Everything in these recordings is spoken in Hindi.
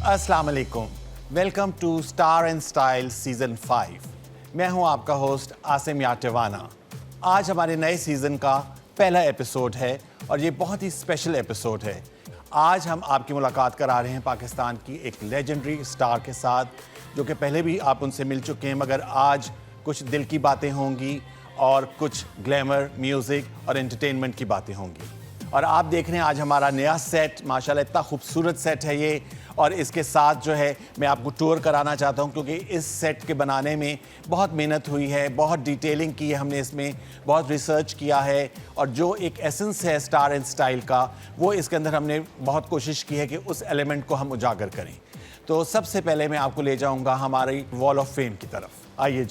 अस्सलाम वालेकुम, welcome to star and style season 5। मैं हूं आपका होस्ट आसिम याटिवाना। आज हमारे नए सीज़न का पहला एपिसोड है और ये बहुत ही स्पेशल एपिसोड है। आज हम आपकी मुलाकात करा रहे हैं पाकिस्तान की एक लेजेंडरी स्टार के साथ, जो कि पहले भी आप उनसे मिल चुके हैं, मगर आज कुछ दिल की बातें होंगी और कुछ ग्लैमर, म्यूज़िक और एंटरटेनमेंट की बातें होंगी। और आप देख रहे हैं आज हमारा नया सेट, माशाल्लाह इतना खूबसूरत सेट है ये। और इसके साथ जो है मैं आपको टूर कराना चाहता हूँ, क्योंकि इस सेट के बनाने में बहुत मेहनत हुई है, बहुत डिटेलिंग की है हमने इसमें, बहुत रिसर्च किया है। और जो एक एसेंस है स्टार एंड स्टाइल का, वो इसके अंदर हमने बहुत कोशिश की है कि उस एलिमेंट को हम उजागर करें। तो सबसे पहले मैं आपको ले जाऊँगा हमारी वॉल ऑफ फेम की तरफ। आइए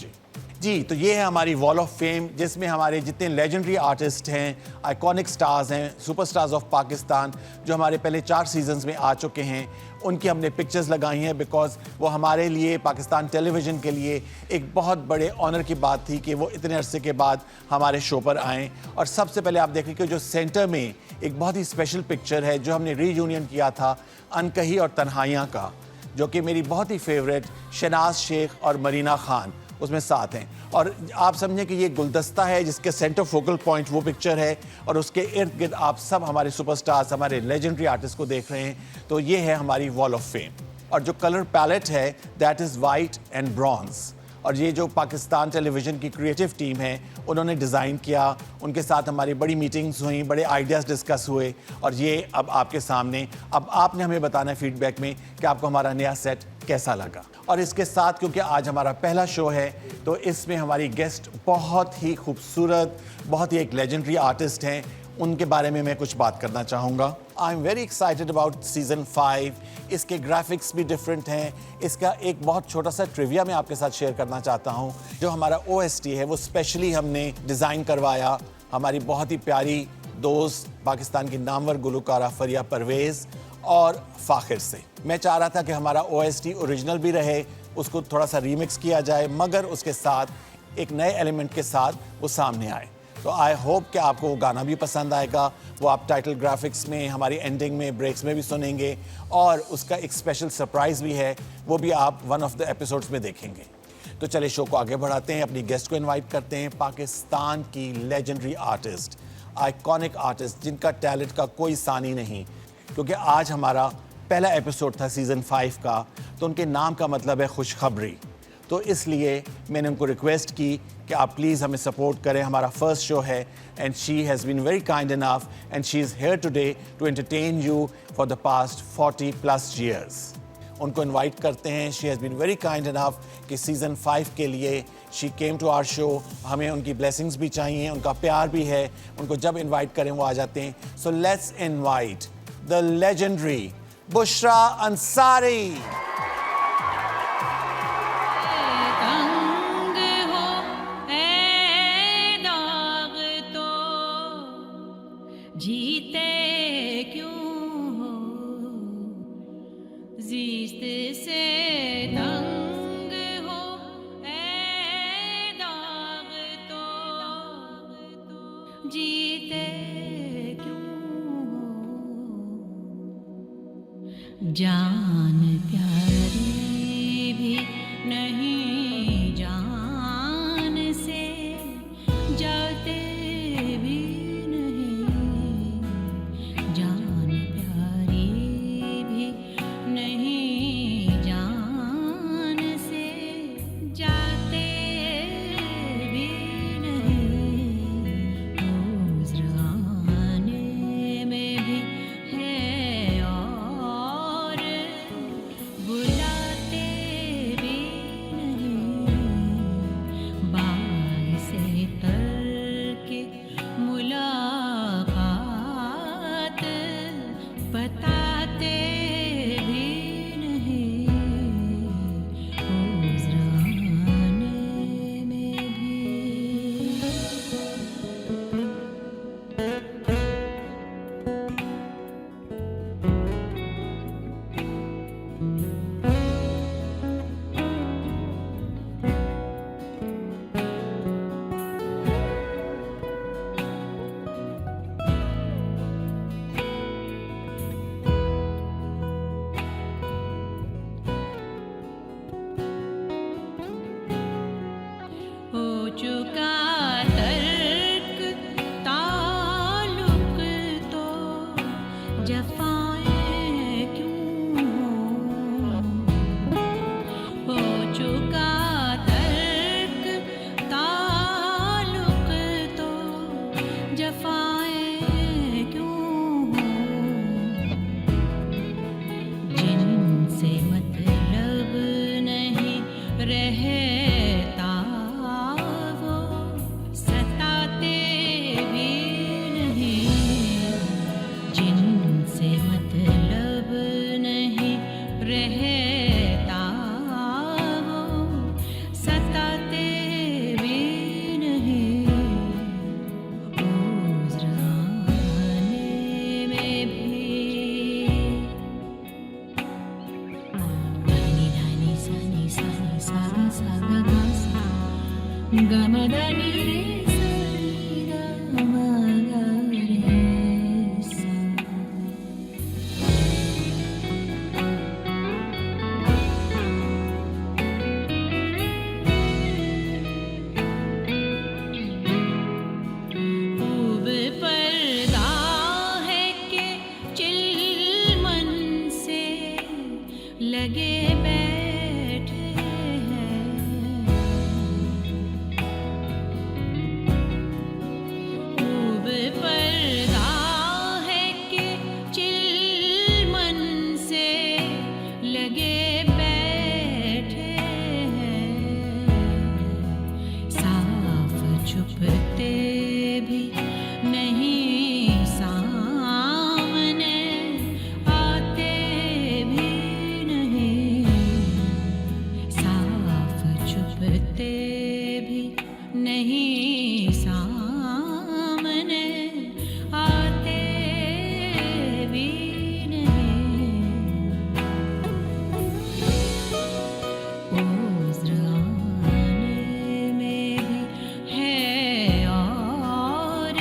जी, तो ये है हमारी वॉल ऑफ फेम, जिसमें हमारे जितने लेजेंडरी आर्टिस्ट हैं, आइकॉनिक स्टार्स हैं, सुपरस्टार्स ऑफ पाकिस्तान, जो हमारे पहले 4 सीजन्स में आ चुके हैं, उनकी हमने पिक्चर्स लगाई हैं। बिकॉज वो हमारे लिए, पाकिस्तान टेलीविज़न के लिए एक बहुत बड़े ऑनर की बात थी कि वो इतने अरसे के बाद हमारे शो पर आएँ। और सबसे पहले आप देखें कि जो सेंटर में एक बहुत ही स्पेशल पिक्चर है, जो हमने रीयूनियन किया था अनकही और तन्हाइयाँ का, जो कि मेरी बहुत ही फेवरेट शहनाज शेख और मरीना खान उसमें साथ हैं। और आप समझें कि ये गुलदस्ता है जिसके सेंटर फोकल पॉइंट वो पिक्चर है, और उसके इर्द गिर्द आप सब हमारे सुपरस्टार्स, हमारे लेजेंडरी आर्टिस्ट को देख रहे हैं। तो ये है हमारी वॉल ऑफ फेम। और जो कलर पैलेट है that is white and bronze. और ये जो पाकिस्तान टेलीविज़न की क्रिएटिव टीम है, उन्होंने डिज़ाइन किया, उनके साथ हमारी बड़ी मीटिंग्स हुई, बड़े आइडियाज़ डिस्कस हुए, और ये अब आपके सामने। अब आपने हमें बताना है फीडबैक में कि आपको हमारा नया सेट कैसा लगा। और इसके साथ, क्योंकि आज हमारा पहला शो है, तो इसमें हमारी गेस्ट बहुत ही खूबसूरत, बहुत ही एक लेजेंडरी आर्टिस्ट हैं। उनके बारे में मैं कुछ बात करना चाहूँगा। I am very excited about season 5। इसके ग्राफिक्स भी डिफरेंट हैं। इसका एक बहुत छोटा सा ट्रिविया मैं आपके साथ शेयर करना चाहता हूँ। जो हमारा OST है वो स्पेशली हमने डिज़ाइन करवाया हमारी बहुत ही प्यारी दोस्त, पाकिस्तान की नामवर गुलकारा फरिया परवेज़ और फ़ाखिर से। मैं चाह रहा था कि हमारा OST ओरिजिनल भी रहे, उसको थोड़ा सा रीमिक्स किया जाए, मगर उसके साथ एक नए एलिमेंट के साथ वो सामने आए। तो आई होप कि आपको वो गाना भी पसंद आएगा। वो आप टाइटल ग्राफिक्स में, हमारी एंडिंग में, ब्रेक्स में भी सुनेंगे। और उसका एक स्पेशल सरप्राइज़ भी है, वो भी आप वन ऑफ द एपिसोड्स में देखेंगे। तो चलिए शो को आगे बढ़ाते हैं, अपनी गेस्ट को इनवाइट करते हैं। पाकिस्तान की लेजेंडरी आर्टिस्ट, आइकॉनिक आर्टिस्ट, जिनका टैलेंट का कोई सानी नहीं। क्योंकि आज हमारा पहला एपिसोड था सीज़न 5 का, तो उनके नाम का मतलब है खुशखबरी। तो इसलिए मैंने उनको रिक्वेस्ट की कि आप प्लीज़ हमें सपोर्ट करें। हमारा फर्स्ट शो है, and she has been very kind enough, and she is here today to entertain you for the past 40+ years. उनको इनवाइट करते हैं। She has been very kind enough कि सीज़न 5 के लिए she came to our show. हमें उनकी ब्लेसिंग्स भी चाहिए, उनका प्यार भी है। उनको जब इन्वाइट करें वो आ जाते हैं। So let's invite the legendary Bushra Ansari. जीते क्यों हो, जीत से तंग हो, ऐ दाग तो जीते क्यों हो, जान प्यारी भी नहीं जान से, जाते भी would गमदनी सरिगा मगरे सा। खूब पर्दा है के चिलमन से लगे बैठे हैं। खूब पर्दा है के चिलमन से लगे बैठे हैं। साफ छुपते भी नहीं, सामने आते भी नहीं। साफ छुपते भी नहीं, सामने आते भी नहीं। उज़राने में भी है और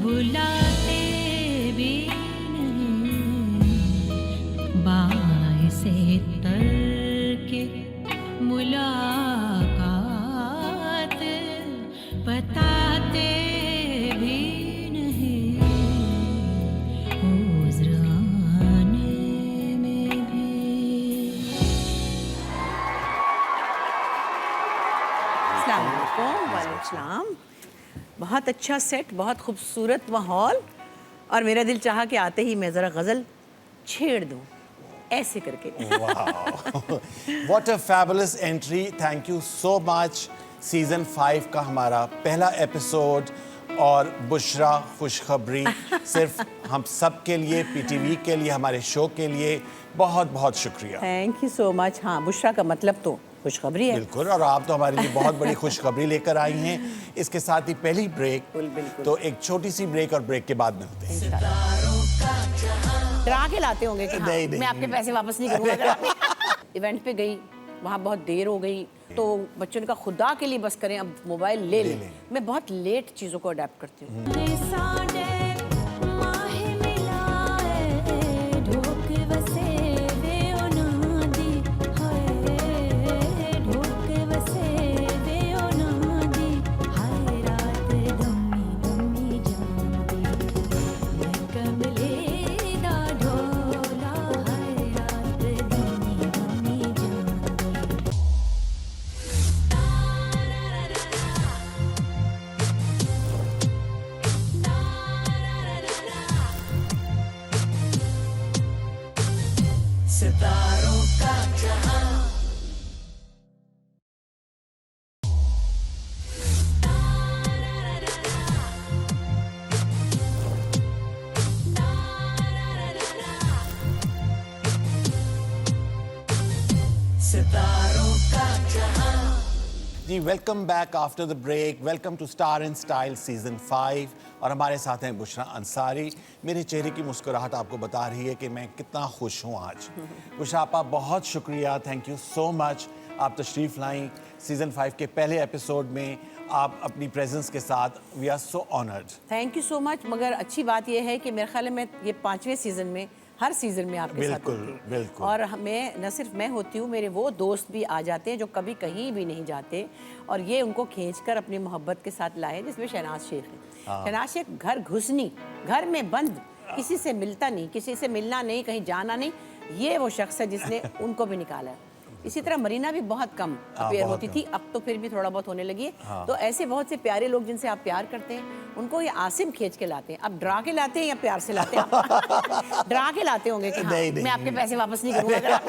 बुलाते भी नहीं। बाइसे तरके मुलाकात बताते भी नहीं। उज़राने में भी। अस्सलाम वालेकुम। वालेकुम। बहुत अच्छा सेट, बहुत खूबसूरत माहौल, और मेरा दिल चाहा कि आते ही मैं ज़रा गज़ल छेड़ दूँ ऐसे करके। Wow. What a fabulous entry. Thank you so much. Season 5 का हमारा पहला एपिसोड, और बुशरा खुशखबरी सिर्फ हम सब के लिए, पीटीवी के लिए, हमारे शो के लिए बहुत बहुत शुक्रिया। Thank you so much. हाँ, बुशरा का मतलब तो खुशखबरी है। बिल्कुल, और आप तो हमारे लिए बहुत बड़ी खुशखबरी लेकर आई हैं। इसके साथ ही पहली ब्रेक, बिल्कुल। तो एक छोटी सी ब्रेक, और ब्रेक के बाद मिलते हैं। डरा के लाते होंगे कि हाँ, नहीं। मैं आपके पैसे वापस नहीं करूँगा अगर आप इवेंट पे गई, वहाँ बहुत देर हो गई, तो बच्चों ने कहा खुदा के लिए बस करें, अब मोबाइल ले लें। मैं बहुत लेट चीज़ों को अडेप्ट करती हूँ। जी, welcome back after the break. Welcome to Star in Style season 5, और हमारे साथ हैं बुशरा अंसारी। मेरे चेहरे की मुस्कुराहट आपको बता रही है कि मैं कितना खुश हूँ आज। बुशरा आपका बहुत शुक्रिया, थैंक यू सो मच। आप तशरीफ़ लाई सीजन 5 के पहले एपिसोड में, आप अपनी प्रेजेंस के साथ, we are so honoured. Thank you so much. मगर अच्छी बात यह है कि मेरे ख्याल में ये 5वें सीजन में, हर सीजन में आपके साथ होती हूँ। बिल्कुल। और मैं न सिर्फ मैं होती हूँ, मेरे वो दोस्त भी आ जाते हैं जो कभी कहीं भी नहीं जाते, और ये उनको खींचकर अपनी मोहब्बत के साथ लाए, जिसमें शहनाज शेख है। शहनाज शेख घर घुसनी, घर में बंद, किसी से मिलता नहीं, किसी से मिलना नहीं, कहीं जाना नहीं, ये वो शख्स है जिसने उनको भी निकाला है। इसी तरह मरीना भी बहुत कम अपेयर होती थी, अब तो फिर भी थोड़ा बहुत होने लगी है। तो ऐसे बहुत से प्यारे लोग जिनसे आप प्यार करते हैं, उनको ये आसिम खींच के लाते हैं। अब डरा के लाते हैं या प्यार से लाते हैं? डरा के लाते होंगे कि हाँ, मैं आपके पैसे वापस नहीं करूँगा अगर आप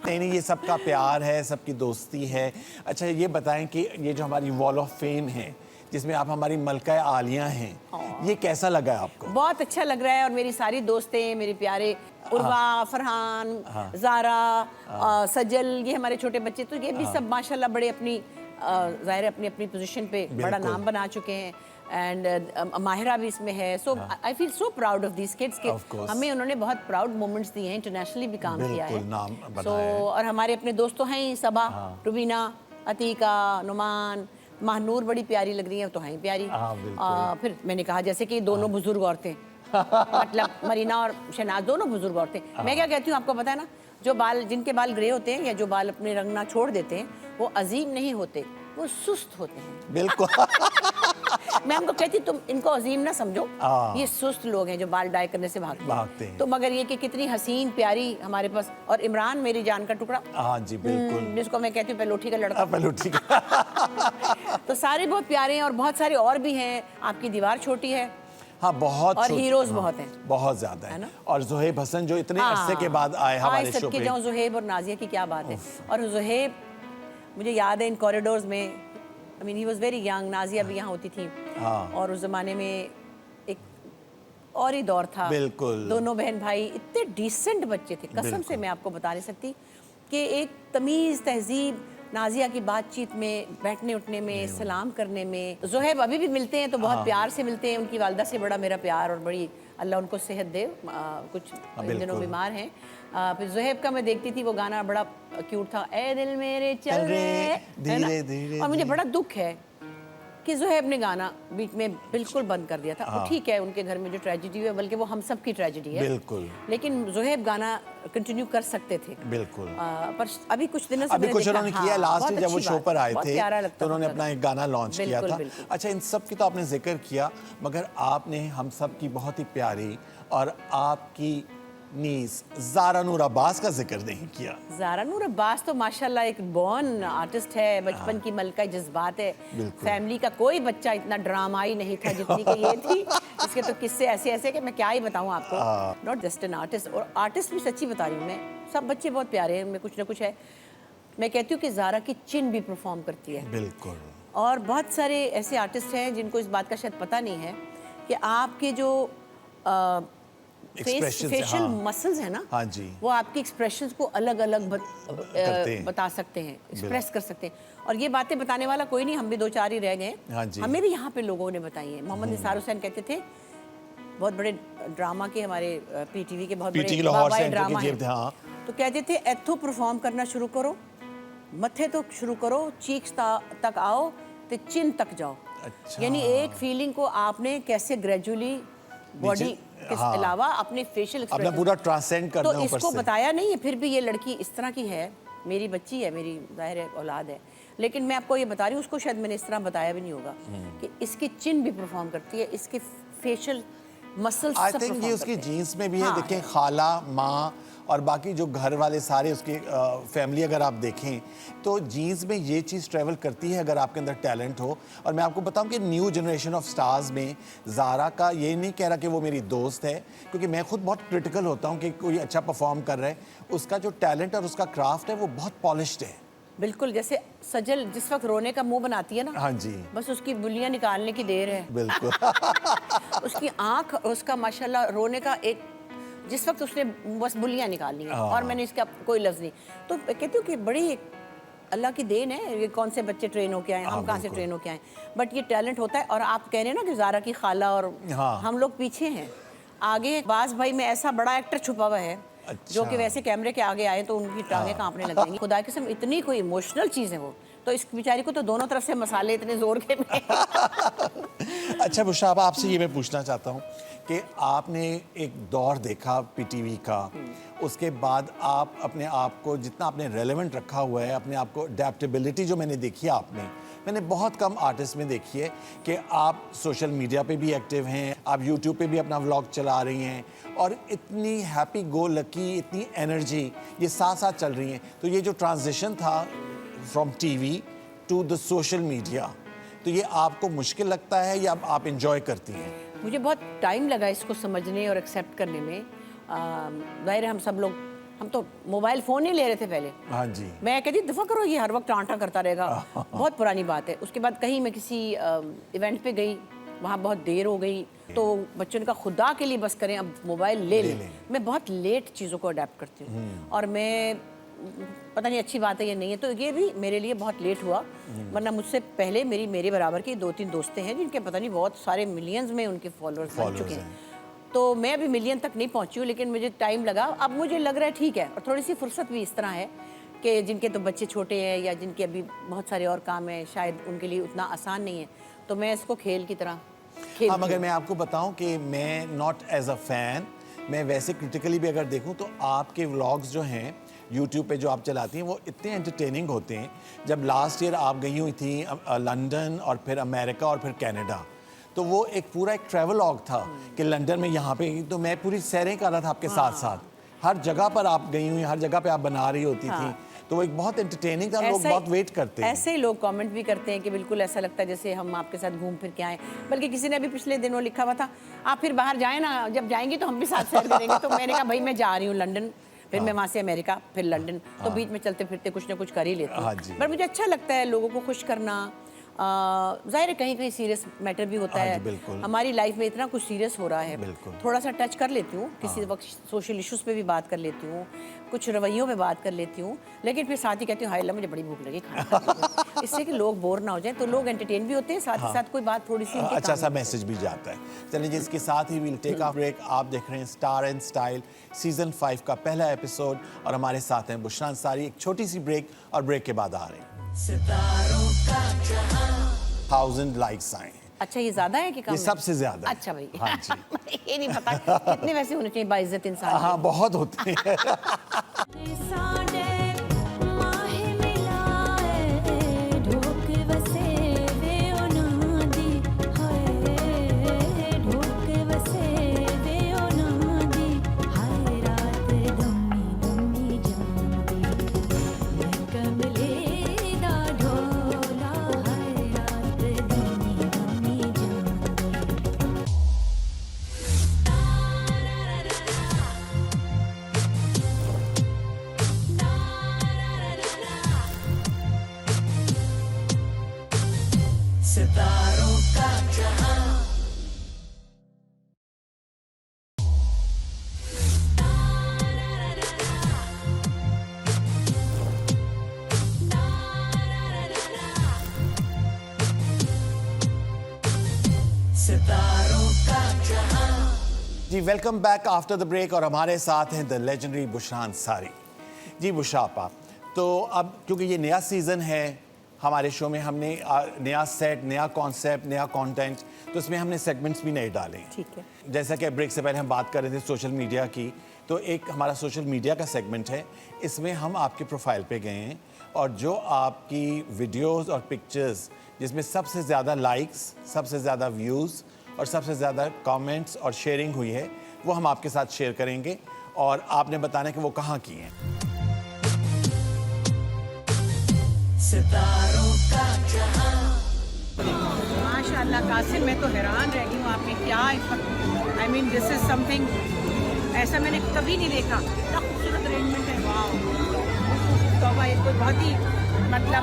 नहीं, ये सबका प्यार है, सबकी दोस्ती है। अच्छा, ये बताएं कि ये जो हमारी वॉल ऑफ फेम है, जिसमें आप हमारी मलका आलिया हैं, ये कैसा लगा है आपको? बहुत अच्छा लग रहा है, और मेरी सारी दोस्तें, मेरे प्यारे उर्वा, फरहान, ज़ारा, सजल, ये हमारे छोटे बच्चे, तो ये भी सब माशाल्लाह बड़े अपनी ज़ाहिर अपनी अपनी पोजीशन पे बड़ा नाम बना चुके हैं। एंड माहिरा भी इसमें है। So I feel so proud of these kids के हमें उन्होंने बहुत प्राउड मोमेंट्स दिए हैं, इंटरनेशनली भी काम किया है। नाम सो और हमारे अपने दोस्तों हैं सबा, रुबीना, अतीका, नुमान, महानूर बड़ी प्यारी लग रही है, तो हैं प्यारी। हाँ, बिल्कुल। फिर मैंने कहा जैसे कि दोनों बुजुर्ग औरतें मतलब मरीना और शहनाज दोनों बुजुर्ग औरतें। मैं क्या कहती हूँ आपको पता है ना, जो बाल जिनके बाल ग्रे होते हैं या जो बाल अपने रंगना छोड़ देते हैं वो अजीम नहीं होते, वो सुस्त होते हैं। बिल्कुल। मैं उनको कहती तुम इनको अजीम ना समझो, ये सुस्त लोग हैं जो बाल डाई करने से भागते हैं। तो मगर ये कि कितनी हसीन प्यारी हमारे पास, और इमरान मेरी जान का टुकड़ा। हाँ जी बिल्कुल। जिसको मैं कहती हूँ पहलोठी का लड़का। पहलोठी का। तो सारे बहुत प्यारे हैं और बहुत सारे और भी हैं। आपकी दीवार छोटी है। हाँ बहुत, और हीरोज बहुत हैं, बहुत ज्यादा है ना? और ज़ुहैब हसन जो इतने अरसे के बाद आए हमारे शो पे। जाऊँ ज़ुहैब और नाजिया की क्या बात है। और ज़ुहैब मुझे याद है इन कॉरिडोर्स में, I mean he was very young, Nazia भी यहाँ होती थी। और उस जमाने में एक और ही दौर था। बिल्कुल। दोनों बहन भाई इतने डिसेंट बच्चे थे, कसम से मैं आपको बता नहीं सकती कि एक तमीज़ तहजीब, नाजिया की बातचीत में, बैठने उठने में, सलाम करने में। ज़ुहैब अभी भी मिलते हैं तो बहुत प्यार से मिलते हैं। उनकी वालदा से बड़ा मेरा प्यार, और बड़ी अल्लाह उनको सेहत दे, कुछ इन दिनों बीमार हैं। फिर ज़ुहैब का मैं देखती थी वो गाना बड़ा क्यूट था, ए दिल मेरे चल रे, है ना? और मुझे बड़ा दुख है कि ज़ुहैब ने गाना बीच में बिल्कुल बंद कर दिया था। वो ठीक है, उनके घर में जो ट्रेजेडी है, बल्कि वो हम सब की ट्रेजेडी है, बिल्कुल। लेकिन ज़ुहैब गाना कंटिन्यू कर सकते थे। बिल्कुल। पर अभी कुछ दिनों से अभी कुछ उन्होंने किया लास्ट में, जब वो शो पर आए थे तो उन्होंने था। अपना एक गाना लॉन्च किया था। बिल्कुल। अच्छा, इन सब की तो आपने जिक्र किया, मगर आपने हम सब की बहुत ही प्यारी और आपकी नीस ज़ारा नूर अब्बास का जिक्र नहीं किया। ज़ारा नूर अब्बास तो माशाल्लाह एक बॉर्न आर्टिस्ट है, बचपन की मलका जज्बात है। फैमिली का कोई बच्चा इतना ड्रामाई नहीं था जितनी कि ये थी। इसके तो किस्से ऐसे ऐसे कि मैं क्या ही बताऊं आपको। नॉट जस्ट एन आर्टिस्ट, और आर्टिस्ट भी सच्ची बता रही हूँ मैं, सब बच्चे बहुत प्यारे हैं, उनमें कुछ ना कुछ है। मैं कहती हूँ कि ज़ारा की चिन भी परफॉर्म करती है। बिल्कुल। और बहुत सारे ऐसे आर्टिस्ट हैं जिनको इस बात का शायद पता नहीं है कि आपके जो फेशियल मसल्स है ना, हाँ जी, वो आपकी एक्सप्रेशंस को अलग अलग बता सकते हैं, एक्सप्रेस कर सकते हैं। और ये बातें बताने वाला कोई नहीं, हम भी दो चार ही रह गए। हाँ जी। हमें भी यहाँ पे लोगों ने बताई है। मोहम्मद निसार हुसैन कहते थे, बहुत बड़े ड्रामा के हमारे पीटीवी के बहुत बड़े बाबा ड्रामा है, तो कहते थे एथो परफॉर्म करना शुरू करो, मथे तो शुरू करो, चीक्स तक आओ तो चिन तक जाओ। अच्छा। यानी एक फीलिंग को आपने कैसे ग्रेजुअली बॉडी के अलावा अपने फेशियल अपना पूरा ट्रांसेंड करना तो इसको बताया नहीं है। फिर भी ये लड़की इस तरह की है, मेरी बच्ची है, मेरी ज़ाहिर है औलाद है, लेकिन मैं आपको ये बता रही हूँ, उसको शायद मैंने इस तरह बताया भी नहीं होगा कि इसकी चिन भी परफॉर्म करती है, इसके फेशियल मसल्स सब परफॉर्म करते हैं। ये उसकी जीन्स में भी है। देखें, खाला, माँ और बाकी जो घर वाले सारे उसकी फैमिली अगर आप देखें तो जीन्स में ये चीज़ ट्रैवल करती है अगर आपके अंदर टैलेंट हो। और मैं आपको बताऊं कि न्यू जनरेशन ऑफ स्टार्स में ज़ारा का, ये नहीं कह रहा कि वो मेरी दोस्त है, क्योंकि मैं खुद बहुत क्रिटिकल होता हूं कि कोई अच्छा परफॉर्म कर रहा है, उसका जो टैलेंट और उसका क्राफ्ट है वो बहुत पॉलिश्ड है। बिल्कुल, जैसे सजल जिस वक्त रोने का मुंह बनाती है ना, हाँ जी, बस उसकी बुलियां निकालने की देर है। बिल्कुल। उसकी आंख, उसका माशाल्लाह रोने का एक, जिस वक्त उसने बस बुलियां निकालनी है, और मैंने इसका कोई लफ्ज़ नहीं। तो कहती हूँ कि बड़ी अल्लाह की देन है, ये कौन से बच्चे ट्रेन होके आए, हम कहाँ से ट्रेन होके आए, बट ये टैलेंट होता है। और आप कह रहे हैं ना कि ज़ारा की खाला और हम लोग पीछे हैं, आगे बाज भाई में ऐसा बड़ा एक्टर छुपा हुआ है। अच्छा। जो कि वैसे कैमरे के आगे आए तो उनकी टांगें कांपने लग जाएंगी। खुदा की कसम इतनी कोई इमोशनल चीज़ है वो, तो इस बेचारी को तो दोनों तरफ से मसाले इतने जोर के में। अच्छा बुशरा, आपसे ये मैं पूछना चाहता हूँ कि आपने एक दौर देखा पीटीवी का, उसके बाद आप अपने आप को जितना आपने रेलेवेंट रखा हुआ है, अपने आप को अडेप्टेबिलिटी जो मैंने देखी है आप में, मैंने बहुत कम आर्टिस्ट में देखी है कि आप सोशल मीडिया पे भी एक्टिव हैं, आप यूट्यूब पे भी अपना व्लॉग चला रही हैं, और इतनी हैप्पी गो लकी, इतनी एनर्जी ये साथ साथ चल रही हैं। तो ये जो ट्रांजिशन था from TV to the social media, तो ये आपको मुश्किल लगता है या आप एंजॉय करती हैं? मुझे बहुत टाइम लगा इसको समझने और एक्सेप्ट करने में। ज़ाहिर है हम सब लोग, हम तो मोबाइल फ़ोन नहीं ले रहे थे पहले। हाँ जी। मैं कहती दफ़ा करो, ये हर वक्त आंटा करता रहेगा। बहुत पुरानी बात है। उसके बाद कहीं मैं किसी इवेंट पे गई, वहाँ बहुत देर हो गई, तो बच्चों ने कहा खुदा के लिए बस करें अब मोबाइल ले लें। मैं बहुत लेट चीज़ों को अडेप्ट करती हूँ, और मैं पता नहीं अच्छी बात है या नहीं है, तो ये भी मेरे लिए बहुत लेट हुआ। वरना मुझसे पहले मेरे बराबर की 2-3 दोस्तें हैं जिनके पता नहीं बहुत सारे मिलियंस में उनके फॉलोअर्स बन चुके हैं। तो मैं अभी मिलियन तक नहीं पहुंची हूँ, लेकिन मुझे टाइम लगा। अब मुझे लग रहा है ठीक है, और थोड़ी सी फुर्सत भी इस तरह है कि जिनके तो बच्चे छोटे हैं या जिनके अभी बहुत सारे और काम हैं, शायद उनके लिए उतना आसान नहीं है, तो मैं इसको खेल की तरह खेल। हाँ, मगर मैं आपको बताऊं कि मैं नॉट एज अ फैन, मैं वैसे क्रिटिकली भी अगर देखूं तो आपके व्लॉग्स जो हैं यूट्यूब पे जो आप चलाती हैं वो इतने एंटरटेनिंग होते हैं। जब लास्ट ईयर आप गई हुई थी लंदन और फिर अमेरिका और फिर कनाडा, तो वो एक पूरा एक ट्रैवल लॉग था कि लंदन में यहाँ पे, तो मैं पूरी सैरें कर रहा था आपके साथ साथ। हर जगह पर आप गई हुई, हर जगह पे आप बना रही होती थी, तो वो एक बहुत एंटरटेनिंग था, लोग बहुत वेट करते हैं। ऐसे ही लोग कमेंट भी करते हैं कि बिल्कुल ऐसा लगता है जैसे हम आपके साथ घूम फिर के आए। बल्कि किसी ने अभी पिछले दिनों लिखा हुआ था, आप फिर बाहर जाएं ना, जब जाएंगी तो हम भी साथ सैर करेंगे। तो मैंने कहा भाई मैं जा रही हूँ लंदन, फिर मैं वहाँ से अमेरिका, फिर लंदन, तो बीच में चलते फिरते कुछ ना कुछ कर ही लेती हूँ। पर मुझे अच्छा लगता है लोगों को खुश करना। जाहिर है कहीं कहीं सीरियस मैटर भी होता है, हमारी लाइफ में इतना कुछ सीरियस हो रहा है, थोड़ा सा टच कर लेती हूँ, किसी वक्त सोशल इश्यूज पे भी बात कर लेती हूँ, कुछ रवैयों पे बात कर लेती हूँ, लेकिन फिर साथ ही कहती हूँ हाय अल्लाह मुझे बड़ी भूख लगी, खाना इससे कि लोग बोर ना हो जाए, तो लोग एंटरटेन भी होते हैं, साथ ही साथ कोई बात थोड़ी सी अच्छा सा मैसेज भी जाता है। चलिए जी, इसके साथ ही विल टेक अ ब्रेक। आप देख रहे हैं स्टार एंड स्टाइल सीजन 5 का पहला एपिसोड और हमारे साथ हैं बुशरा अंसारी। एक छोटी सी ब्रेक और ब्रेक के बाद आ रहे हैं। सितारों का जहां 1000 लाइक्स आए हैं। अच्छा, ये ज्यादा है कि कम? ये सबसे ज्यादा। अच्छा भाई। हाँ जी। ये नहीं पता कितने वैसे होने चाहिए बाइज्जत इंसान। हाँ, बहुत होते हैं। जी, welcome back after the break और हमारे साथ हैं द लेजेंडरी बुशरा अंसारी। जी बुशरा आपा, तो अब क्योंकि ये नया सीज़न है हमारे शो में, हमने नया सेट, नया कॉन्सेप्ट, नया कंटेंट, तो इसमें हमने सेगमेंट्स भी नए डाले। ठीक है। जैसा कि ब्रेक से पहले हम बात कर रहे थे सोशल मीडिया की, तो एक हमारा सोशल मीडिया का सेगमेंट है, इसमें हम आपके प्रोफाइल पे गए हैं और जो आपकी वीडियोस और पिक्चर्स जिसमें सबसे ज़्यादा लाइक्स, सबसे ज़्यादा व्यूज़ और सबसे ज़्यादा कमेंट्स और शेयरिंग हुई है, वो हम आपके साथ शेयर करेंगे और आपने बताना कि वो कहाँ की हैं। सितारों का जहां। माशाल्लाह कासिम, मैं तो हैरान रह गई हूँ, आपने क्या इस वक्त, I mean this is something ऐसा मैंने कभी नहीं देखा। इतना खूबसूरत अरेंजमेंट है, वाह तौबा, ये तो बहुत ही, मतलब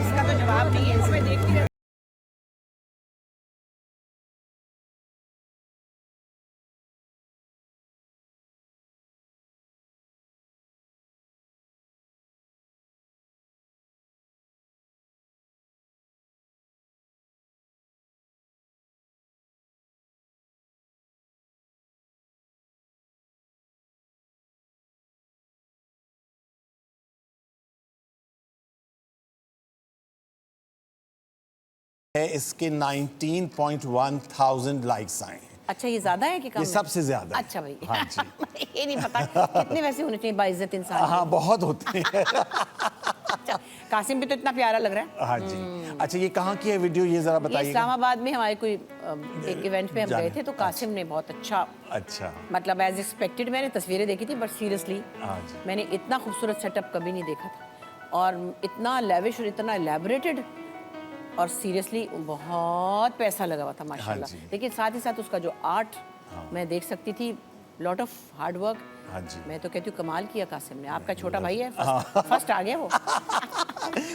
इसका तो जवाब नहीं है, इसमें देखती रहती। इसके 19.1 लाइक्स आए हैं। अच्छा, ये ज्यादा है कि कम? ये सबसे ज्यादा। अच्छा भाई। हाँ जी। ये नहीं पता कितने वैसे होने चाहिए बाइज्जत इंसान। हाँ, बहुत होते हैं। अच्छा, कासिम भी तो इतना प्यारा लग रहा है। हाँ जी। अच्छा, ये कहाँ की है वीडियो, ये जरा बताइए। इस्लामाबाद में हमारे कोई एक इवेंट पे हम गए थे, तो कासिम ने बहुत अच्छा मतलब एज एक्सपेक्टेड, मैंने तस्वीरें देखी थी, बट सीरियसली मैंने इतना खूबसूरत सेटअप कभी नहीं देखा था, और इतना लेविश और इतना एलैबोरेटेड, और सीरियसली बहुत पैसा लगा हुआ था माशाल्लाह। लेकिन साथ ही साथ उसका जो आर्ट मैं देख सकती थी, लॉट ऑफ हार्ड वर्क। हाँ जी। मैं तो कहती हूँ कमाल किया कासिम ने। आपका छोटा भाई है, फर्स्ट आ गया वो।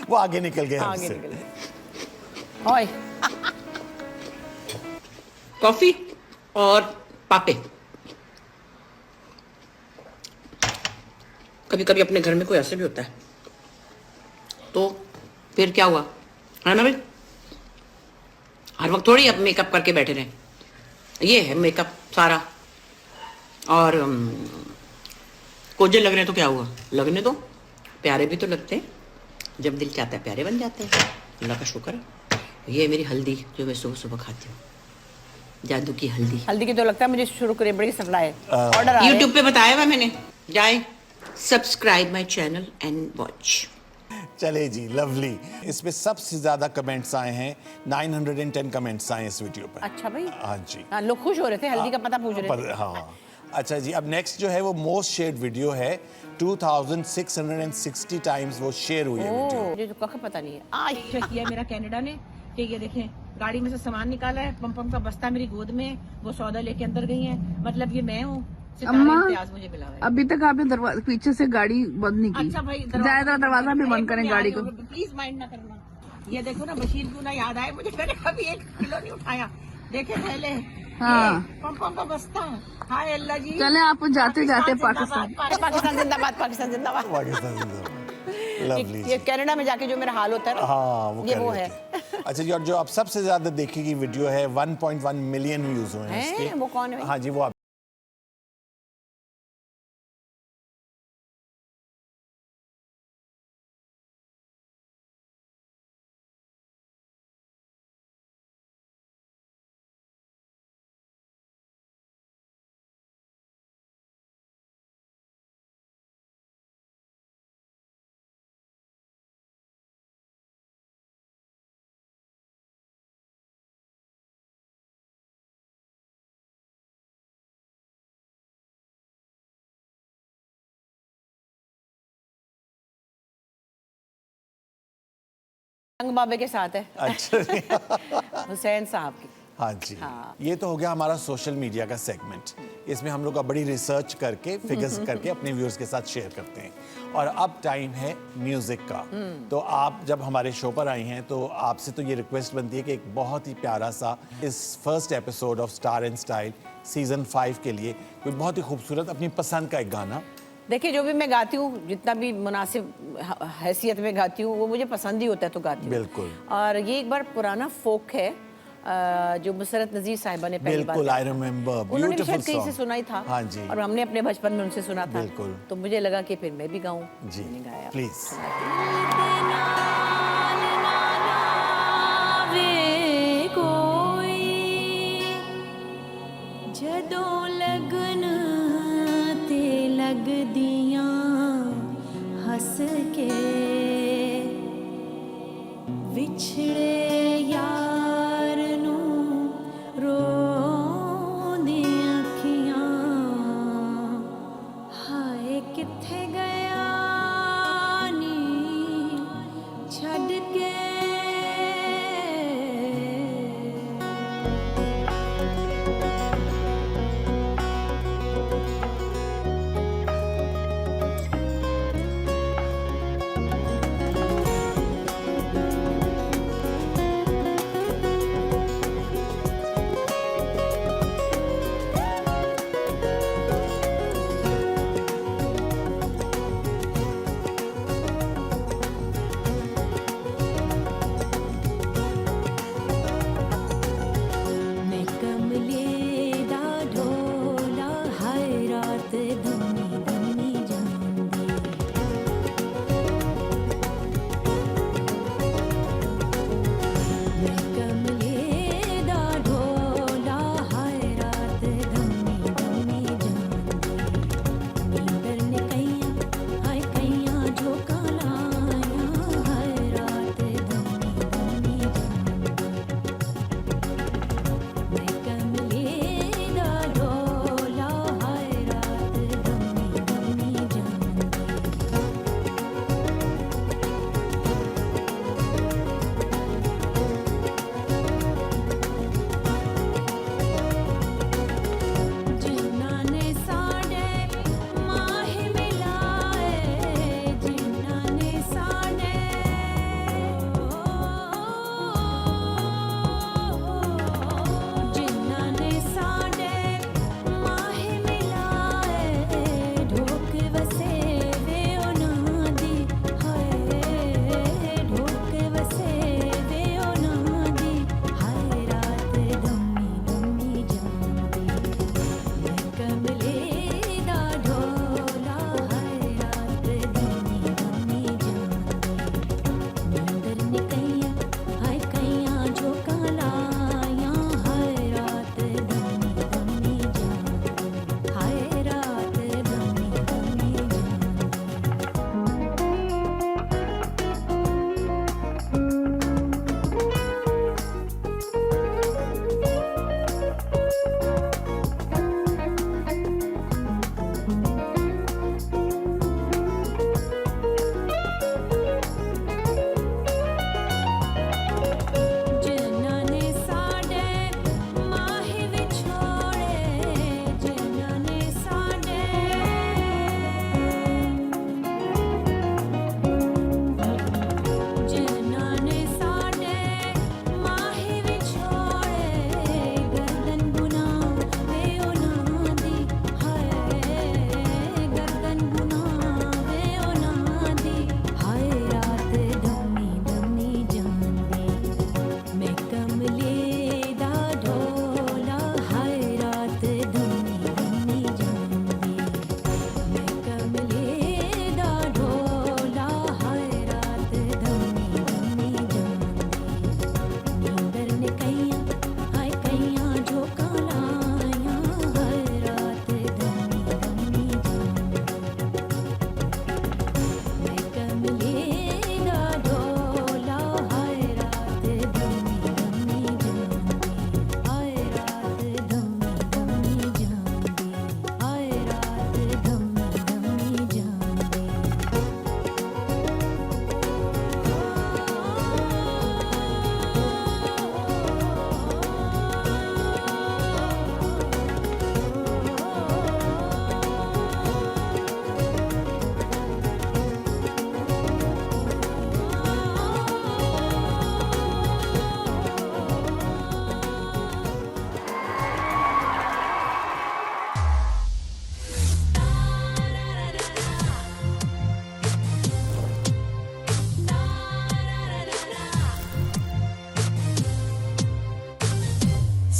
वो आगे निकल गया। आगे निकल गया। ओए कॉफी और पापे। कभी कभी अपने घर में कोई ऐसे भी होता है, तो फिर क्या हुआ, है ना भाई? हर वक्त थोड़ी अब मेकअप करके बैठे रहे। ये है मेकअप सारा, और कोजे लग रहे हैं तो क्या हुआ, लगने दो। प्यारे भी तो लगते हैं, जब दिल चाहता है प्यारे बन जाते हैं। अल्लाह का शुक्र है। ये है मेरी हल्दी जो मैं सुबह सुबह खाती हूँ, जादू की हल्दी। हल्दी की तो लगता है मुझे शुरू करें बड़ी सप्लाई ऑर्डर आ रहे हैं। यूट्यूब पे बताया हुआ मैंने, जाए subscribe my channel and watch. चले जी, लवली। इसमें सबसे ज्यादा कमेंट्स आए हैं, 910 कमेंट्स आए इस वीडियो पर। अच्छा भाई, हाँ जी। हाँ लोग खुश हो रहे थे, हल्दी का पता पूछ रहे थे। हाँ। अच्छा जी, अब नेक्स्ट जो है वो मोस्ट शेयर्ड वीडियो है, 2660 टाइम्स वो शेयर हुई है वीडियो। मुझे तो कख पता नहीं है। आज किया मेरा कनाडा ने कि ये देखें गाड़ी में से सामान निकाला है, पम का बस्ता मेरी गोद में है, वो सौदा लेके अंदर गई है, मतलब ये मैं हूँ। अम्मा, इम्तियाज मुझे मिला है। अभी तक आपने दरवाजा पीछे से गाड़ी बंद नहीं की। अच्छा भाई, ज्यादा दरवाजा भी बंद करें गाड़ी को। प्लीज माइंड ना करना। ये देखो ना, बशीर क्यों ना याद आए मुझे, मैंने कभी 1 किलो नहीं उठाया। देखे पहले हाँ। पम का बस्ता। हाय अल्लाह जी। चले आप जाते जाते पाकिस्तान। पाकिस्तान जिंदाबाद, पाकिस्तान जिंदाबाद। पाकिस्तान जिंदाबाद। लवली ये जी। कनाडा में जाके जो मेरा हाल होता है ना, हाँ, वो ये कर वो रहे है। थे। अच्छा जी, और जो अब सबसे ज्यादा देखी गई वीडियो है, 1.1 मिलियन व्यूज हुए हैं हैं? इसके। वो कौन है भाई? हाँ जी, वो आप रंग बाबे के साथ है, अच्छा जी। हुसैन साहब की। हाँ जी। हाँ। ये तो हो गया हमारा सोशल मीडिया का सेगमेंट। इसमें हम लोग बड़ी रिसर्च करके, फिगर्स करके अपने व्यूअर्स के साथ शेयर करते हैं। और अब टाइम है म्यूजिक का। तो आप जब हमारे शो पर आई हैं तो आपसे तो ये रिक्वेस्ट बनती है कि एक बहुत ही प्यारा सा इस first episode of star and style season 5 के लिए कोई बहुत ही खूबसूरत अपनी पसंद का एक गाना। देखिए, जो भी मैं गाती हूँ, जितना भी मुनासिब हैसियत में गाती हूँ, वो मुझे पसंद ही होता है तो गाती हूँ। बिल्कुल। और ये एक बार पुराना फोक है, जो मुसरत नज़ीर साहिबा ने पहली बार बिल्कुल, गाया आई था। रिमेम्बर, उन्होंने भी ब्यूटीफुल शायद कहीं से सॉन्ग। सुना ही था। हाँ जी। और हमने अपने बचपन में उनसे सुना था। बिल्कुल। तो मुझे लगा कि फिर मैं भी गाऊं। जी, मैंने गाया। प्लीज। वे कोई जदों लगन ते लगदियां हंस के विछड़े यार नू रोंदी अखियां हाय किथे गया नी छड़ के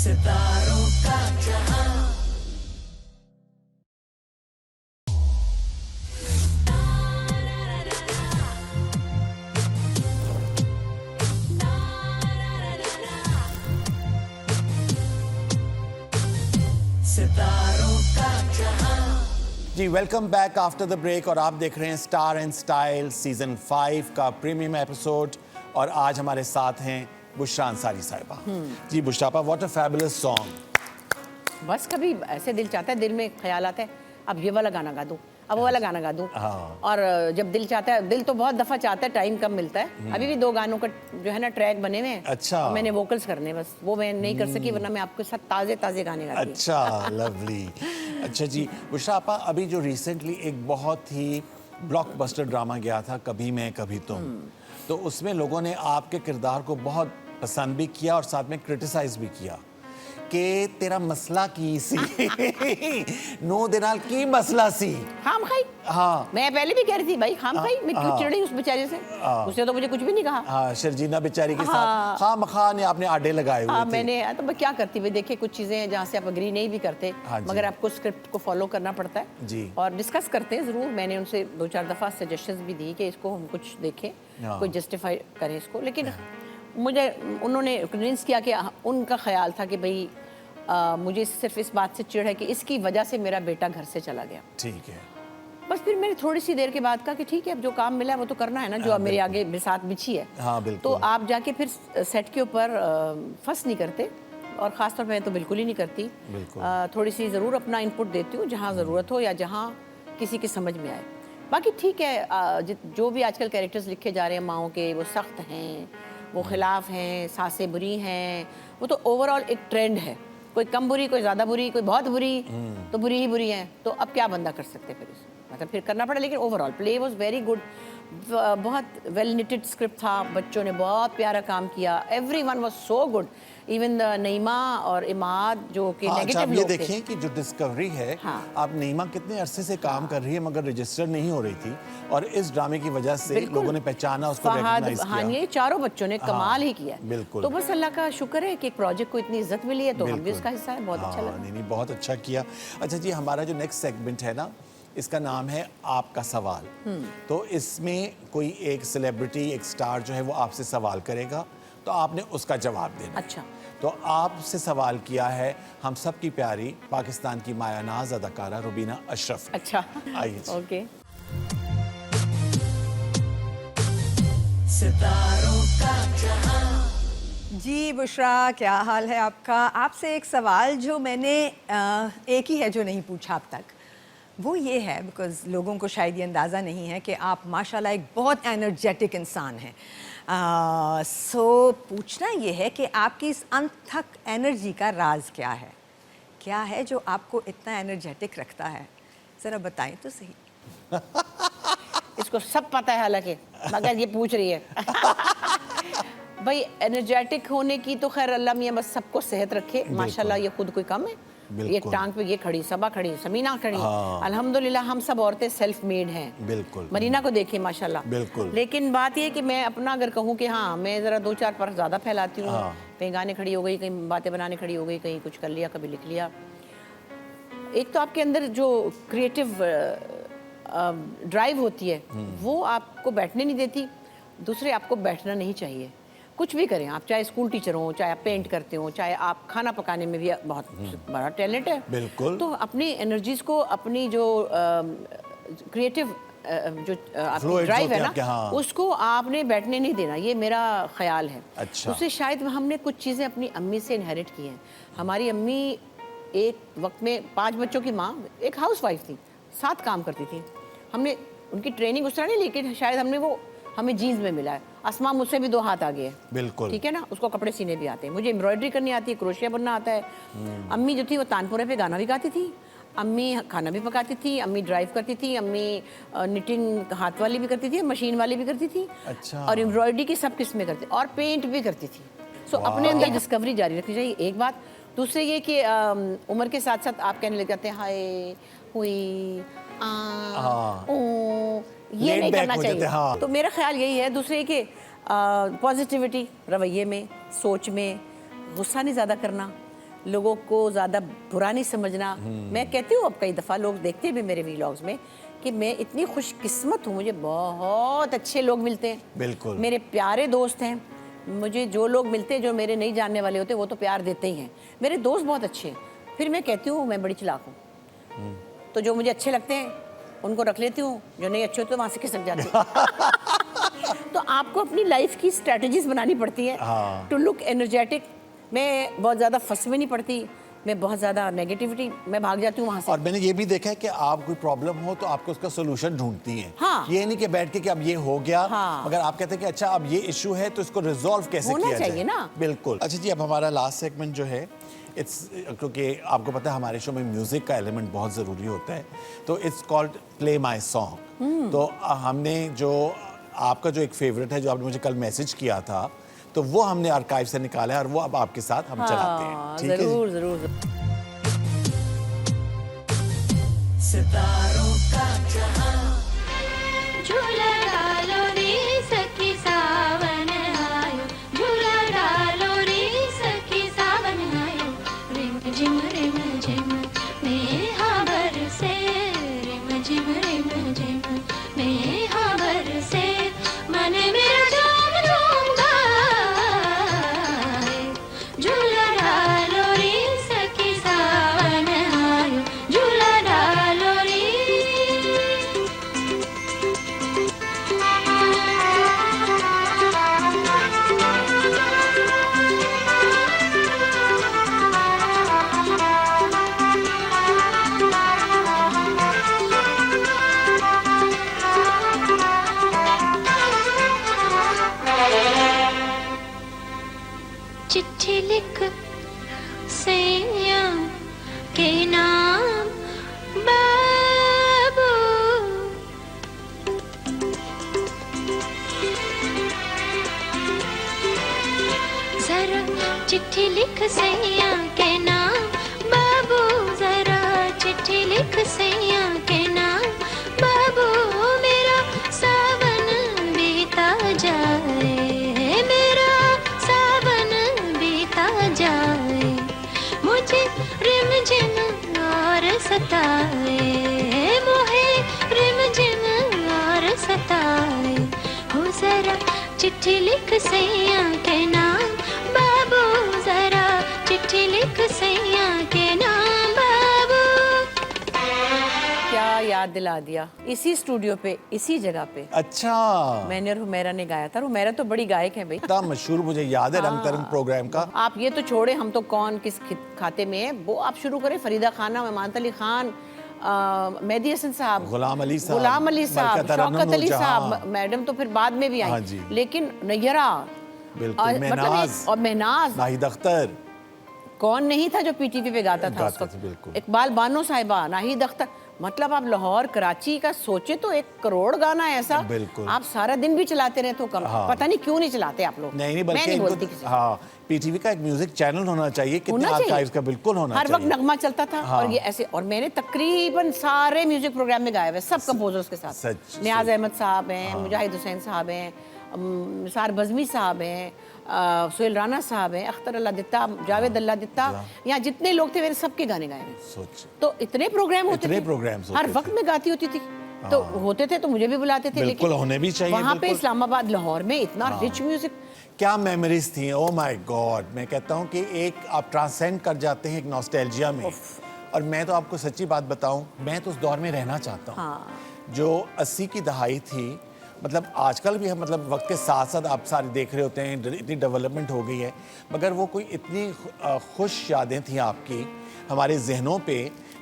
जी welcome back after the break और आप देख रहे हैं स्टार एंड स्टाइल सीजन 5 का प्रीमियम एपिसोड और आज हमारे साथ हैं बुशरा अंसारी साहिबा। जी बुशरा आपा, व्हाट अ फैबुलस सॉन्ग। बस कभी ऐसे दिल चाहता है, दिल में ख्याल आता है अब ये वाला गाना गा दूं, अब वो वाला गाना गा दूं। और जब दिल चाहता है, दिल तो बहुत दफा चाहता है, टाइम कम मिलता है। अभी भी 2 गानों का जो है ना ट्रैक बने हुए हैं। अच्छा। मैंने वोकल्स करने, बस वो मैं नहीं कर सकी, वरना मैं आपके साथ ताजे ताजे गाने गाती। अच्छा, लवली। अच्छा जी बुशरा आपा, अभी जो रिसेंटली एक बहुत ही ब्लॉकबस्टर ड्रामा गया था, कभी मैं कभी तुम, तो उसमें लोगों ने आपके किरदार को बहुत पसंद भी किया और साथ में क्रिटिसाइज भी किया कि तेरा मसला की सी नो दे नाल की मसला सी। खाम खाई। हाँ मैं पहले भी कह रही थी भाई खाम खाई, मैं क्यों चिड़ रही उस बेचारे से, उसने तो मुझे कुछ भी नहीं कहा। हाँ, शर्जीना बेचारी के साथ खामखा ने आपने आडे लगाए हुए थे। मैंने तो मैं क्या करती भाई, देखिए कुछ चीजें हैं जहाँ से आप अग्री नहीं भी करते, हाँ जी। मगर आपको स्क्रिप्ट को फॉलो करना पड़ता है जी। और डिस्कस करते हैं जरूर। मैंने उनसे 2-4 दफा सजेशंस भी दी कि इसको हम कुछ देखें, हाँ। कोई जस्टिफाई करें इसको, लेकिन मुझे उन्होंने कन्विंस किया कि उनका ख्याल था कि भाई मुझे सिर्फ इस बात से चिढ़ है कि इसकी वजह से मेरा बेटा घर से चला गया। ठीक है। बस फिर मैंने थोड़ी सी देर के बाद कहा कि ठीक है, अब जो काम मिला है वो तो करना है ना, जो अब मेरे आगे बिसात बिछी है। हाँ, बिल्कुल। तो आप जाके फिर सेट के ऊपर फंस नहीं करते, और ख़ासतौर पर मैं तो बिल्कुल ही नहीं करती। थोड़ी सी ज़रूर अपना इनपुट देती हूँ जहाँ ज़रूरत हो या जहाँ किसी की समझ में आए। बाकी ठीक है, जो भी आजकल कैरेक्टर्स लिखे जा रहे हैं माओं के, वो सख्त हैं, वो खिलाफ हैं, सासें बुरी हैं, वो तो ओवरऑल एक ट्रेंड है। कोई कम बुरी, कोई ज़्यादा बुरी, कोई बहुत बुरी, तो बुरी ही बुरी है। तो अब क्या बंदा कर सकते फिर इसमें, मतलब फिर करना पड़ा। लेकिन overall play was very good, बहुत वेल निटेड स्क्रिप्ट था, बच्चों ने बहुत प्यारा काम किया, everyone was so good, even Naeema और इमाद जो कि नेगेटिव ये लोग थे। देखें कि जो डिस्कवरी है, हाँ। आप नईमा कितने अरसे से काम कर रही है मगर रजिस्टर नहीं हो रही थी, और इस ड्रामे की वजह से लोगों ने पहचाना, उसको रिकॉग्नाइज किया। हाँ, ये चारों बच्चों ने कमाल ही किया। बिल्कुल। तो बस अल्लाह का शुक्र है कि एक प्रोजेक्ट को इतनी इज्जत मिली है, तो हम भी बिल्कुल। उसका हिस्सा है। बहुत अच्छा लगा। नहीं, बहुत अच्छा किया। अच्छा जी, हमारा जो नेक्स्ट सेगमेंट है ना, इसका नाम है आपका सवाल। तो इसमें कोई एक सेलिब्रिटी, एक स्टार जो है वो आपसे सवाल करेगा, तो आपने उसका जवाब देना। अच्छा। तो आपसे सवाल किया है हम सब की प्यारी पाकिस्तान की मायानाज अदाकारा रुबीना अशरफ। अच्छा, आइए जी। ओके। जी बुशरा, क्या हाल है आपका? आपसे एक सवाल जो मैंने एक ही है जो नहीं पूछा अब तक, वो ये है, बिकॉज़ लोगों को शायद ये अंदाज़ा नहीं है कि आप माशाल्लाह एक बहुत एनर्जेटिक इंसान हैं। सो पूछना ये है कि आपकी इस अनथक एनर्जी का राज क्या है? क्या है जो आपको इतना एनर्जेटिक रखता है? ज़रा बताएं तो सही। इसको सब पता है हालांकि, मगर ये पूछ रही है। भाई एनर्जेटिक होने की तो खैर अल्लाह मियाँ बस सबको सेहत रखे। माशाल्लाह ये खुद कोई कम है, ये टांग पे ये खड़ी, सबा खड़ी, समीना खड़ी। अल्हम्दुलिल्लाह हम सब औरतें सेल्फ मेड हैं। बिल्कुल। मरीना को देखिए माशाल्लाह। बिल्कुल। लेकिन बात ये कि मैं अपना अगर कहूँ कि हाँ मैं ज़रा 2-4 पर ज़्यादा फैलाती हूँ, कहीं गाने खड़ी हो गई, कहीं बातें बनाने खड़ी हो गई, कहीं कुछ कर लिया, कभी लिख लिया। एक तो आपके अंदर जो क्रिएटिव ड्राइव होती है वो आपको बैठने नहीं देती, दूसरे आपको बैठना नहीं चाहिए। कुछ भी करें आप, चाहे स्कूल टीचर हो, चाहे आप पेंट करते हो, चाहे आप खाना पकाने में भी बहुत बड़ा टैलेंट है। बिल्कुल। तो अपनी एनर्जीज को, अपनी जो क्रिएटिव जो आपकी ड्राइव है ना, उसको आपने बैठने नहीं देना, ये मेरा ख्याल है। अच्छा। उससे शायद हमने कुछ चीज़ें अपनी अम्मी से इनहेरिट की हैं। हमारी अम्मी एक वक्त में 5 बच्चों की माँ, एक हाउसवाइफ थी, 7 काम करती थी। हमने उनकी ट्रेनिंग उस तरह नहीं, लेकिन शायद हमने वो हमें जीन्स में मिला है। अस्मा मुझसे भी 2 हाथ आगे है। बिल्कुल। ठीक है ना, उसको कपड़े सीने भी आते हैं, मुझे एम्ब्रॉयडरी करनी आती है, क्रोशिया बनना आता है। अम्मी जो थी वो तानपुरे पे गाना भी गाती थी, अम्मी खाना भी पकाती थी, अम्मी ड्राइव करती थी, अम्मी निटिंग हाथ वाली भी करती थी, मशीन वाली भी करती थी। अच्छा। और एम्ब्रॉयडरी की सब किस्में करती, और पेंट भी करती थी। सो अपने अंदर डिस्कवरी जारी रखनी चाहिए, एक बात। दूसरे ये कि उम्र के साथ साथ आप कहने लग जाते हैं हाय हुई ये नहीं करना चाहिए। हाँ। तो मेरा ख्याल यही है। दूसरे कि पॉजिटिविटी रवैये में, सोच में, गुस्सा नहीं ज़्यादा करना, लोगों को ज़्यादा बुरा नहीं समझना। मैं कहती हूँ, अब कई दफ़ा लोग देखते हैं भी मेरे वीलॉग्स में कि मैं इतनी खुशकिस्मत हूँ, मुझे बहुत अच्छे लोग मिलते हैं। बिल्कुल। मेरे प्यारे दोस्त हैं, मुझे जो लोग मिलते हैं जो मेरे नहीं जानने वाले होते वो तो प्यार देते ही हैं। मेरे दोस्त बहुत अच्छे हैं। फिर मैं कहती हूँ मैं बड़ी चालाक हूँ, तो जो मुझे अच्छे लगते हैं उनको रख लेती हूँ, जो नहीं अच्छे होते वहाँ से खिसक जाती हूँ। तो आपको अपनी लाइफ की स्ट्रेटजीज बनानी पड़ती है टू लुक एनर्जेटिक। मैं बहुत ज़्यादा फंस में नहीं पड़ती, मैं बहुत ज़्यादा नेगेटिविटी मैं भाग जाती हूँ वहाँ से। और मैंने ये भी देखा है कि आप कोई प्रॉब्लम हो तो आपको उसका सोल्यूशन ढूंढती हैं। हाँ। ये नहीं कि बैठ के कि अब ये हो गया, हाँ। मगर आप कहते हैं कि अच्छा अब ये इशू है तो इसको रिजॉल्व कैसे होना किया जाए। चाहिए ना। बिल्कुल। अच्छा जी, अब हमारा लास्ट सेगमेंट जो है क्योंकि आपको पता है हमारे शो में म्यूजिक का एलिमेंट बहुत ज़रूरी होता है, तो it's called play my song. तो हमने जो आपका जो एक फेवरेट है जो आपने मुझे कल मैसेज किया था, तो वो हमने आर्काइव से निकाला है और वो अब आपके साथ हम चलाते हैं। ठीक है जी? ज़रूर ज़रूर। झूला डालो रे सखी सावन आयो, झूला डालो रे सखी सावन आयो, रिम झिम मेहा बरसे, रिम झिम मेहा बरसे, मन मेरा झूम झूम गाए, झूला डालो रे सखी सावन आयो, झूला डालो रे। चिट्ठी लिख सैया के नाम बाबू, जरा चिट्ठी लिख सैया के नाम बाबू, जरा चिट्ठी लिख सैया के नाम बाबू, मेरा सावन बीता जाए, मेरा सावन बीता जाए, मुझे रिमझिम और सताए, मोहे रिमझिम और सताए, हो जरा चिट्ठी लिख सैया के नाम बाबू, जरा चिट्ठी लिख सैया के नाम बाबू। क्या याद दिला दिया, इसी स्टूडियो पे इसी जगह पे अच्छा, मैंने और हुमैरा ने गाया था। हुमैरा तो बड़ी गायक है भाई। इतना मशहूर मुझे याद है रंग तरंग प्रोग्राम का। आप ये तो छोड़े, हम तो कौन किस खाते में है वो आप शुरू करें। फरीदा खाना, मेहमान अली खान, मेहदी हसन साहब, गुलाम अली साहब, गुलाम अली साहब, मलका तरन्नुम शौकत अली नूरजहां। साहब, मैडम तो फिर बाद में भी हाँ आई, जी। लेकिन नैयरा बिल्कुल, और महनाज, और महनाज, नाहिद अख्तर, कौन नहीं था जो पीटीवी पे गाता था उस गाते थे, वक्त। बिल्कुल। इकबाल बानो साहिबा, नाहिद अख्तर, मतलब आप लाहौर कराची का सोचे तो 1 करोड़ गाना है ऐसा। बिल्कुल। आप सारा दिन भी चलाते रहे तो कम। हाँ। पता नहीं क्यों नहीं चलाते आप लोग। नहीं मैं बल्कि नहीं बोलती इनको किसी हाँ पीटीवी का एक म्यूजिक चैनल होना चाहिए, कितने होना चाहिए। आर्काइव्स का बिल्कुल होना हर चाहिए। वक्त नगमा चलता था। हाँ। और ये ऐसे, और मैंने तकरीबन सारे म्यूजिक प्रोग्राम में गाए हुए सब कंपोजर्स के साथ। सच, नियाज सच। अहमद साहब हैं, मुजाहिद हुसैन साहब हैं, निसार बज़मी साहब हैं, सुहेल राना साहब हैं, अख्तर अल्लाह दित्ता, जावेद अल्लाह दित्ता, यहाँ जितने लोग थे मैंने सबके गाने गाए हैं। सोच, तो इतने प्रोग्राम होते इतने थे, प्रोग्राम्स होते हर थे। वक्त में गाती होती थी। तो होते थे तो मुझे भी बुलाते थे, बिल्कुल, लेकिन होने भी चाहिए, वहाँ पे बिल्कुल। इस्लामाबाद लाहौर में इतना रिच म्यूजिक। क्या मेमोरीज थी, ओ माय गॉड। मैं कहता हूँ कि एक आप ट्रांसेंड कर जाते हैं एक नॉस्टैल्जिया में। और मैं तो आपको सच्ची बात बताऊं, मैं तो उस दौर में रहना चाहता हूँ। हाँ। जो 80 की दहाई थी, मतलब आजकल भी हम मतलब वक्त के साथ साथ आप सारे देख रहे होते हैं इतनी डेवलपमेंट हो गई है, मगर वो कोई इतनी खुश यादें थी आपकी हमारे जहनों पे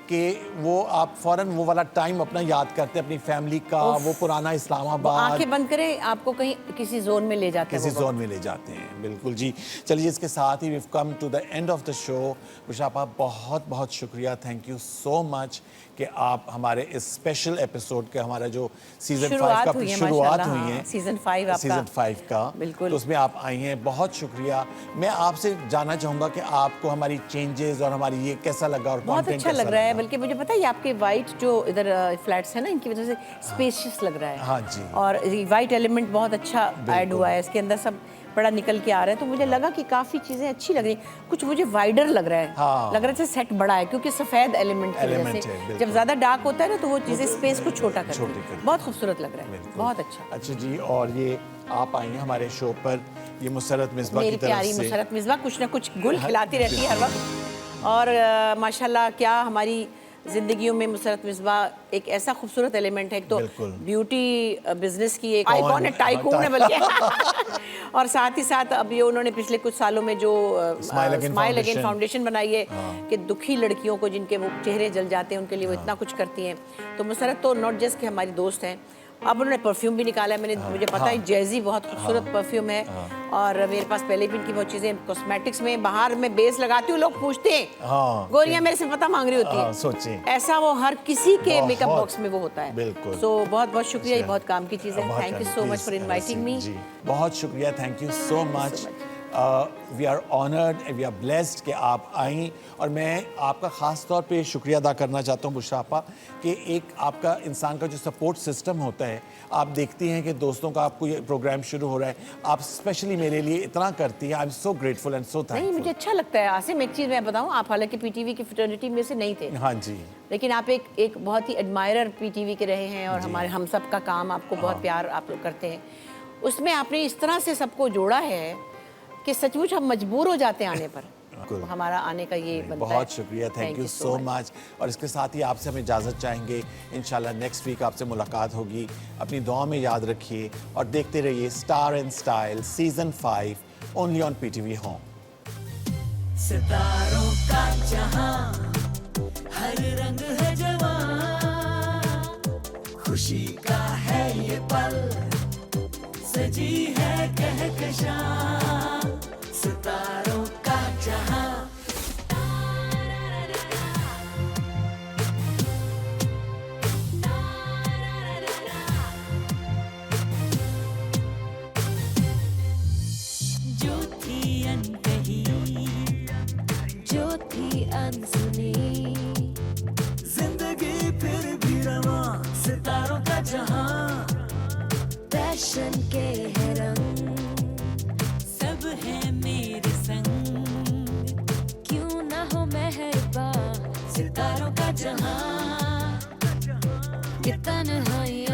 कि वो आप फौरन वो वाला टाइम अपना याद करते हैं, अपनी फैमिली का, वो पुराना इस्लामाबाद। आंखें बंद करें, आपको कहीं किसी जोन में ले जाते हैं किसी वो जोन में ले जाते हैं। बिल्कुल जी। चलिए, इसके साथ ही we come to the end of the show. मुशापा, बहुत बहुत शुक्रिया, थैंक यू सो मच कि आप हमारे इस स्पेशल एपिसोड के, हमारा जो सीजन 5 का शुरुआत हुई है, सीजन 5 आपका, सीजन 5 का, बिल्कुल, तो उसमें आप आई हैं, बहुत शुक्रिया। मैं आपसे जानना चाहूँगा कि आपको हमारी चेंजेस और हमारी ये कैसा लगा और बहुत कंटेंट अच्छा कैसा लग रहा है। लगा? बल्कि मुझे पता है, ये आपके वाइट जो इधर फ्लैट्स हैं ना, इनकी वजह से स्पेशियस लग रहा है। हाँ जी। और वाइट एलिमेंट बहुत अच्छा ऐड हुआ है इसके अंदर सब। बड़ा निकल के आ रहा है, तो मुझे लगा कि काफ़ी चीज़ें अच्छी लग रही हैं। कुछ मुझे वाइडर लग रहा है, हाँ। लग रहा है सेट बड़ा है, क्योंकि सफ़ेद एलिमेंट की वजह Element से है, बिल्कुल। जब ज़्यादा डार्क होता है ना तो वो चीज़ें स्पेस को छोटा करती छोटी हैं। करती बहुत खूबसूरत लग रहा है, बिल्कुल। बहुत अच्छा। अच्छा जी, और ये आप आई हैं हमारे शो पर, ये मुसरत मिसबा की मेरी तरफ प्यारी से। मुसरत मिसबा कुछ ना कुछ गुल खिलाती रहती है हर वक्त, और माशाल्लाह क्या हमारी ज़िंदगियों में मुसरत मिसबा एक ऐसा खूबसूरत एलिमेंट है। एक तो बिल्कुल। ब्यूटी बिजनेस की एक कौन? आइकॉन है, टाइकून है बल्कि और साथ ही साथ अब ये उन्होंने पिछले कुछ सालों में जो Smile Again smile again Foundation foundation बनाई है कि दुखी लड़कियों को जिनके वो चेहरे जल जाते हैं उनके लिए वो इतना कुछ करती हैं। तो मुसरत तो नॉट जस्ट कि हमारी दोस्त हैं, अब उन्होंने परफ्यूम भी निकाला है। मुझे पता है जैजी बहुत खूबसूरत परफ्यूम है, और मेरे पास पहले भी इनकी बहुत चीज़ें कॉस्मेटिक्स में बाहर मैं बेस लगाती हूँ, लोग पूछते हैं गोरियाँ मेरे से पता मांग रही होती है, सोचिए ऐसा वो हर किसी के बहुत, मेकअप बॉक्स में वो होता है। बिल्कुल। सो बहुत बहुत शुक्रिया, ये बहुत काम की चीज़ है। बहुत थैंक यू काम, so much please, for inviting me. जी, बहुत शुक्रिया, thank you so much. We are honoured and we are blessed कि आप आई, और मैं आपका ख़ास तौर पे शुक्रिया अदा करना चाहता हूँ बुशरा आपा, कि एक आपका इंसान का जो सपोर्ट सिस्टम होता है, आप देखती हैं कि दोस्तों का आपको ये प्रोग्राम शुरू हो रहा है, आप स्पेशली मेरे लिए इतना करती हैं। I am so grateful and so नहीं, मुझे थैंकफुल। अच्छा लगता है आसिम। एक चीज़ मैं बताऊँ, आप हालांकि पीटीवी की फ्रेटर्निटी में से नहीं थे, हाँ जी, लेकिन आप एक बहुत ही एडमायरर पीटीवी के रहे हैं, और हमारे हम सब का काम आपको बहुत प्यार आप लोग करते हैं। उसमें आपने इस तरह से सबको जोड़ा है कि सचमुच हम मजबूर हो जाते हैं आने पर। बिल्कुल। हमारा आने का ये बनता है। बहुत शुक्रिया, थैंक यू सो मच। और इसके साथ ही आपसे हम इजाज़त चाहेंगे, इंशाल्लाह नेक्स्ट वीक आपसे मुलाकात होगी। अपनी दुआ में याद रखिए और देखते रहिए star and style season 5 only on PTV home. सितारों का जहां हर रंग है जवां, खुशी का है ये पल, सजी है कहकशां। सितारों का जहां जो थी अनकही, जो थी अनसुनी, जिंदगी फिर भी रवां। सितारों का जहां, पैशन के है रंग, सब है मेरे संग, क्यों ना हो मेहरबान। सितारों का जहां, ये तन्हाई